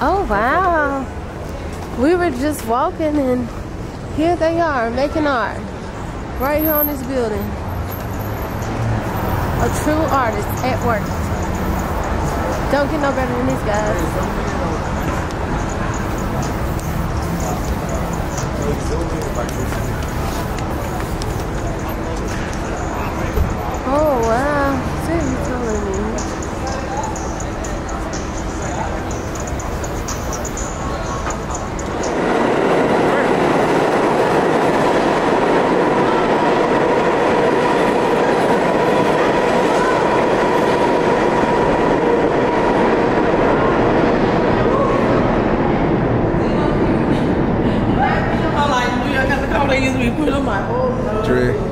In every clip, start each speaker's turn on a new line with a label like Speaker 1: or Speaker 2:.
Speaker 1: Oh wow. We were just walking and here they are making art. Right here on this building. A true artist at work. Don't get no better than these guys. Oh wow. See what you're telling me.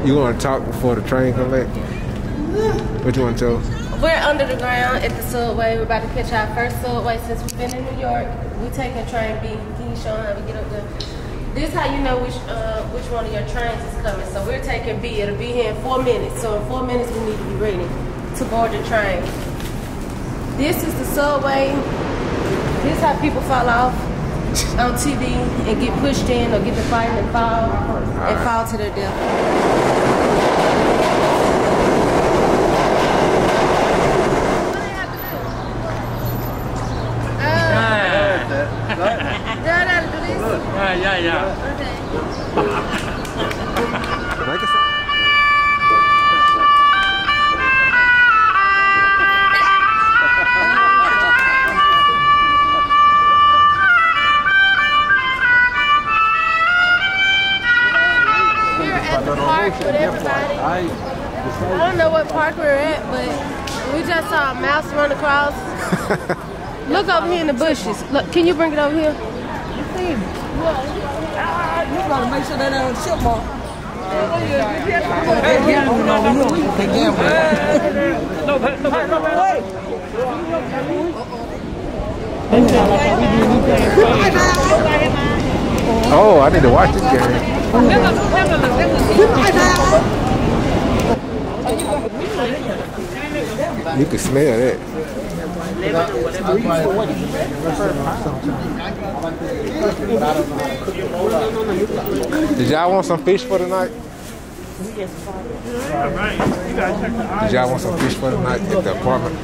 Speaker 2: You want to talk before the train come back? What you want to tell?
Speaker 1: We're under the ground at the subway. We're about to catch our first subway since we've been in New York. We taking train B. Can you show them how we get up there? This is how you know which one of your trains is coming. So we're taking B. It'll be here in 4 minutes. So in 4 minutes we need to be ready to board the train. This is the subway. This is how people fall off on TV and get pushed in or get to fighting and fall to their death.
Speaker 3: Yeah.
Speaker 1: Okay. We're at the park with everybody. I don't know what park we're at, but we just saw a mouse run across. Look over here in the bushes. Look, can you bring it over here?
Speaker 4: You gotta make sure that ain't a chipmunk.
Speaker 2: Oh, I need to watch this game. You can smell that. Did y'all want some fish for the night? Did y'all want some fish for the night at the apartment?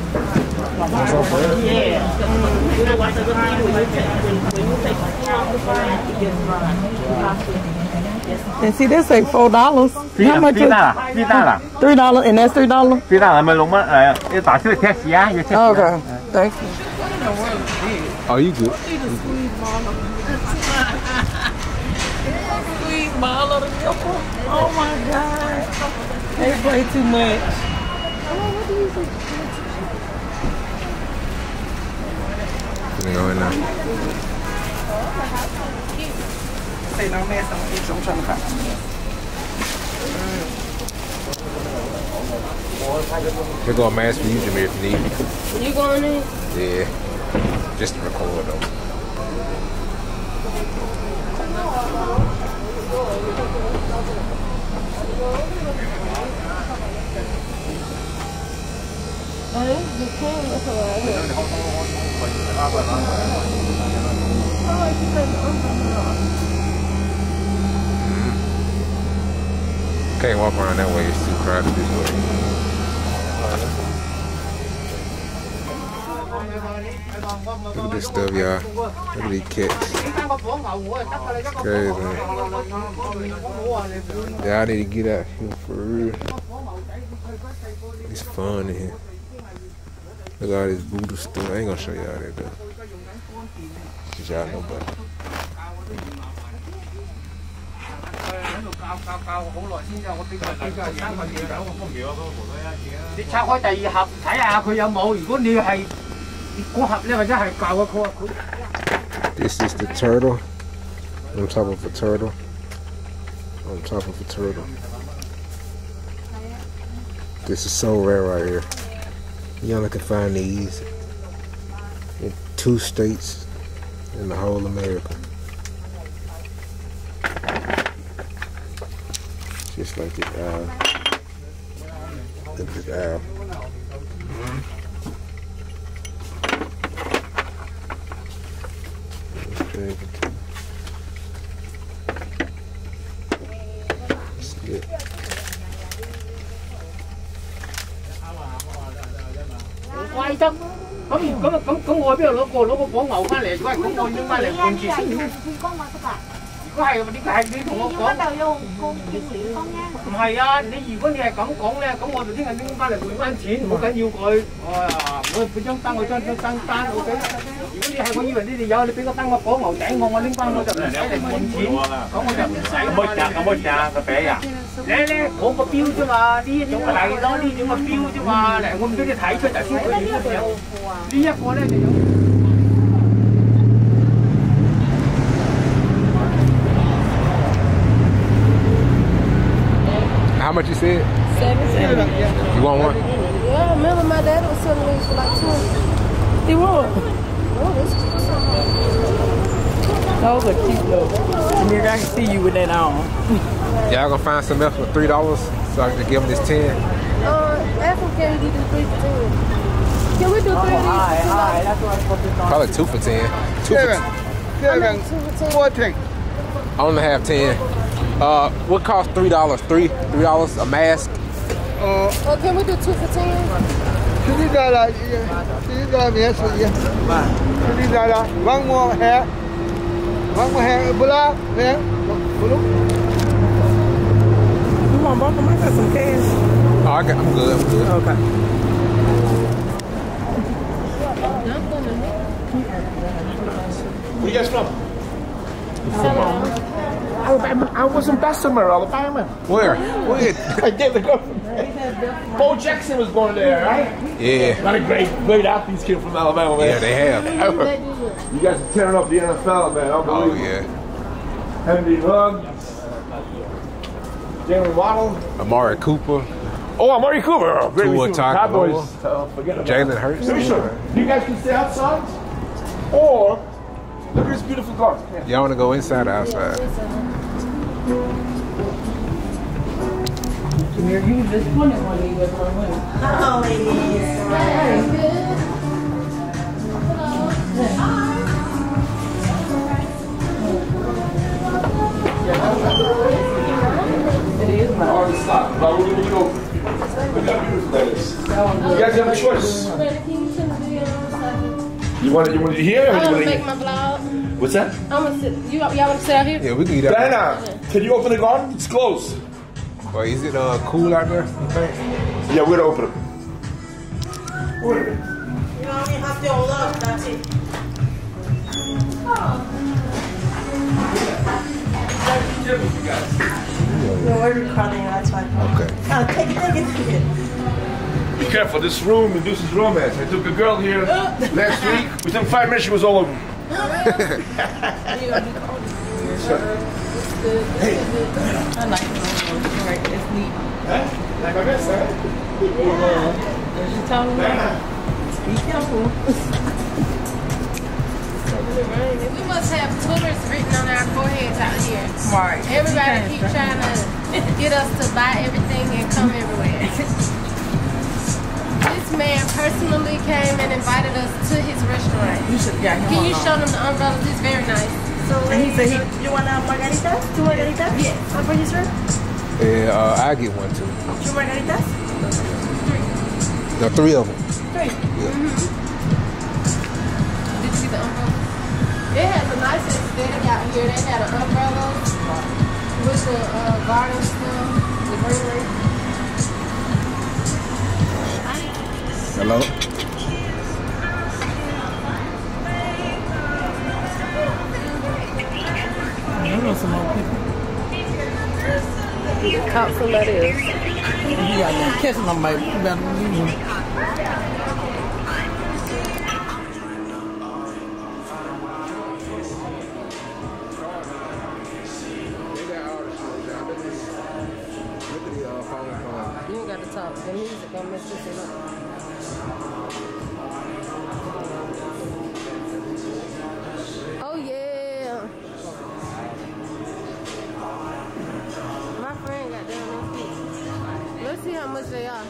Speaker 5: Yeah. You know what the good thing when you take
Speaker 4: And see, this ain't $4. How much is $3? And that's $3? Okay, thank you.
Speaker 2: Oh, you good?
Speaker 4: Sweet ball of the nipple. Oh my God. They play too much.
Speaker 2: Gonna go in now.
Speaker 4: Say no mess, I'm trying to cut.
Speaker 2: They're gonna mask for you, Jameer, if you need me.
Speaker 1: You going in?
Speaker 2: Yeah. Just to record though. Can't walk around that way, it's too crowded this way. Look at this stuff, y'all. Look at these cats. It's crazy, man. Y'all need to get out here for real. It's fun in here. Look at all this voodoo stuff. I ain't gonna show y'all that though. Cause y'all know better. This is the turtle on top of a turtle on top of a turtle. This is so rare right here. You only can find these in 2 states in the whole America. Just like this owl. Look at this owl.
Speaker 3: 怪得。咁我邊度攞個火牛翻嚟？如果係咁，我拎翻嚟半截。如果係點解你同我講？唔係啊，如果你係咁講咧，咁我就聽日拎翻嚟換翻錢，冇緊要佢。我俾張單，我張單 OK。如果你係我以為你哋有，你俾個單我火牛頂我拎翻我就唔使嚟換錢，咁我就唔使。咁個餅啊？咧嗰個標啫嘛，呢一種係咯，呢種嘅標啫嘛。嚟我唔俾你睇出就先佢呢個有，呢一個咧就有。
Speaker 2: How much you said?
Speaker 1: 7.
Speaker 2: You want one?
Speaker 1: Yeah, remember my dad was selling these for like 20.
Speaker 4: He was.
Speaker 1: Oh, this is
Speaker 4: Those are cute though. Nigga, I can see you with that on.
Speaker 2: Y'all gonna find some else for $3 so I can give them this 10?
Speaker 1: Ask him, can we do 3 for 10? Can we do 3 of these?
Speaker 4: Alright, that's what I'm supposed to do.
Speaker 2: Probably 2 for 10.
Speaker 1: 2 for 10.
Speaker 2: I only have 10. What cost $3? $3 a mask?
Speaker 1: Can we do 2 for 10?
Speaker 6: One more hair. Black hair.
Speaker 4: You want both of them? I got some cash.
Speaker 2: Oh, I'm good.
Speaker 4: Okay.
Speaker 3: Where you guys from? I was in Bessemer, Alabama.
Speaker 2: Where?
Speaker 3: I did the girl. Bo Jackson was born there, right?
Speaker 2: Yeah.
Speaker 3: A lot of great athletes came from Alabama, man.
Speaker 2: Yeah, they have.
Speaker 3: You guys are tearing up the NFL, man.
Speaker 2: Oh, yeah.
Speaker 3: Henry Ruggs, Jalen Waddle,
Speaker 2: Amari Cooper.
Speaker 3: Oh, Amari Cooper. Oh, great
Speaker 2: Tua
Speaker 3: receiver. Cowboys.
Speaker 2: Tagovailoa.
Speaker 3: Forget about
Speaker 2: Jalen Hurts.
Speaker 3: Let me show you. You guys can stay outside, or look at this beautiful garden. Yeah.
Speaker 2: Y'all wanna go inside or outside?
Speaker 4: You just wanted one of these with my money.
Speaker 5: Oh, ladies.
Speaker 4: It is mine.
Speaker 3: All the stock. But we're going to go. Look how beautiful that is. You guys have a choice. You want it here or
Speaker 1: I
Speaker 3: you
Speaker 1: want
Speaker 3: want
Speaker 1: to
Speaker 3: it
Speaker 1: make my vlog.
Speaker 3: What's that?
Speaker 1: I'm gonna sit. Y'all want to sit out here?
Speaker 2: Yeah, we can eat out.
Speaker 3: Diana, can you open the garden? It's closed.
Speaker 2: Well, is it cool out there? You think?
Speaker 3: Yeah, we're going to open it. Wait a minute.
Speaker 5: You only have to look, that's it. No, we're recording, that's fine.
Speaker 2: Okay.
Speaker 5: Take it.
Speaker 3: Be careful, this room induces romance. I took a girl here last week. Within 5 minutes, she was all over me.
Speaker 4: I like it. Right, it's neat.
Speaker 3: Huh? Like my best, huh?
Speaker 4: As you told me, be careful.
Speaker 1: We must have Twitters written on our foreheads out here.
Speaker 4: Right.
Speaker 1: Everybody keep trying to get us to buy everything and come everywhere. This man personally came and invited us to his restaurant.
Speaker 4: You should get him.
Speaker 1: Can you show them the umbrellas? It's very nice.
Speaker 5: So, he said you want margaritas? 2 margaritas?
Speaker 1: Yes.
Speaker 5: What for you, sir?
Speaker 2: Yeah, I get one too.
Speaker 5: 2 margaritas?
Speaker 2: 3. No, 3 of them.
Speaker 5: 3.
Speaker 2: Yeah.
Speaker 1: Did you get the umbrella? They had the nice aesthetic out here. They had an umbrella with the garden stuff, the greenery.
Speaker 2: Hello?
Speaker 4: I know some more people.
Speaker 1: Caught somebody else.
Speaker 4: You got to catch them, baby. You better leave them.
Speaker 1: You ain't got to talk. The music gonna mess this thing up. Oh yeah. My friend got down those feet. Let's see how much they are.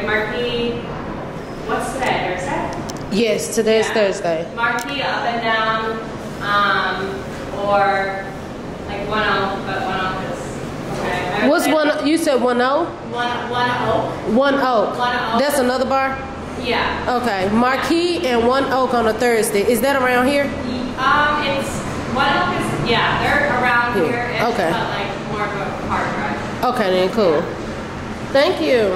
Speaker 7: marquee. What's today? Thursday?
Speaker 1: Yes, today's Thursday.
Speaker 7: Marquee up and down, or like 1-0, but 1-0 is okay.
Speaker 1: What's one? You said 1-0?
Speaker 7: 1-0.
Speaker 1: 1-0. That's another bar?
Speaker 7: Yeah.
Speaker 1: Okay. Marquee and 1-0 on a Thursday. Is that around here?
Speaker 7: It's 1-0 is, yeah, they're around here. It's
Speaker 1: Okay.
Speaker 7: like more of a hard drive.
Speaker 1: Okay, then cool. Thank you.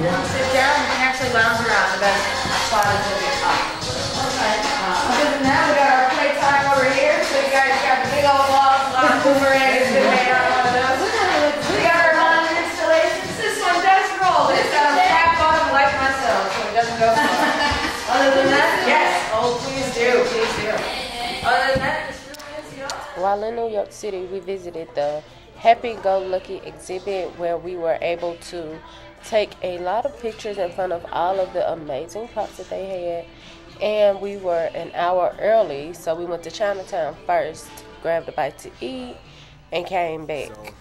Speaker 7: Sit down, you can actually lounge around. The best spot is in the top. Okay. Other than that, we got our playtime over here. So you guys got the big old walls, a lot of boomerangs been made out of those. We got our laundry installations. This one does roll. It's got a flat bottom like myself, so it doesn't go far. Other than that, yes. Oh, please do. Please do. Other than that, just really is y'all.
Speaker 1: While in New York City, we visited the Happy-Go-Lucky exhibit where we were able to take a lot of pictures in front of all of the amazing props that they had. And we were an hour early, so we went to Chinatown first, grabbed a bite to eat, and came back.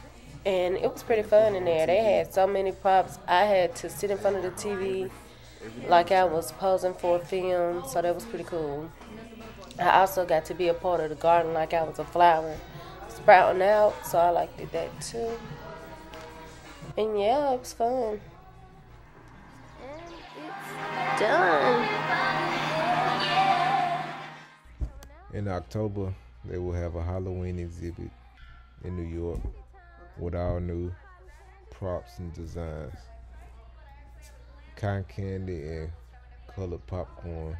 Speaker 1: And it was pretty fun in there. They had so many props. I had to sit in front of the TV like I was posing for a film, so that was pretty cool. I also got to be a part of the garden like I was a flower sprouting out, so I liked that too. And yeah, it was fun. And it's done.
Speaker 2: In October, they will have a Halloween exhibit in New York with all new props and designs. Cotton candy and colored popcorn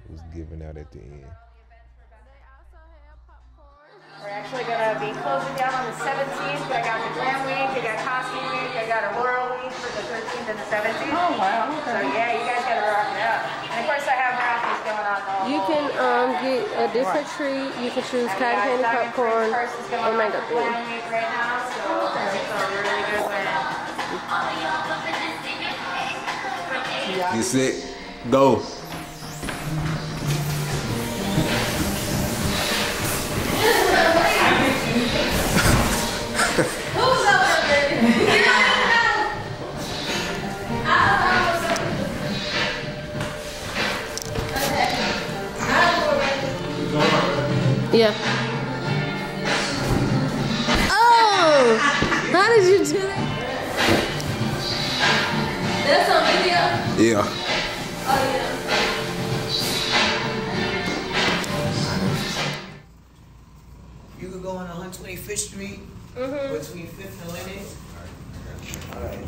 Speaker 2: was given out at the end.
Speaker 7: We're actually going to be closing down on the 17th. I got the Glam Week, I got Costume Week, I got a Laurel Week for the 13th and the 17th.
Speaker 4: Oh, wow. Okay.
Speaker 7: So yeah, you guys got to rock it out. And of course I have raffles going on all.
Speaker 1: You can get a different treat. You can choose cotton candy, popcorn, or mango thing.
Speaker 7: Glam Week right now, so it's a really good win.
Speaker 2: Get set, go.
Speaker 7: Who's over there?
Speaker 1: Yeah. Oh! How did you do that? That's on video?
Speaker 2: Yeah.
Speaker 1: Oh, yeah.
Speaker 8: You could go on 125th Street between 5th and Lennox. All right.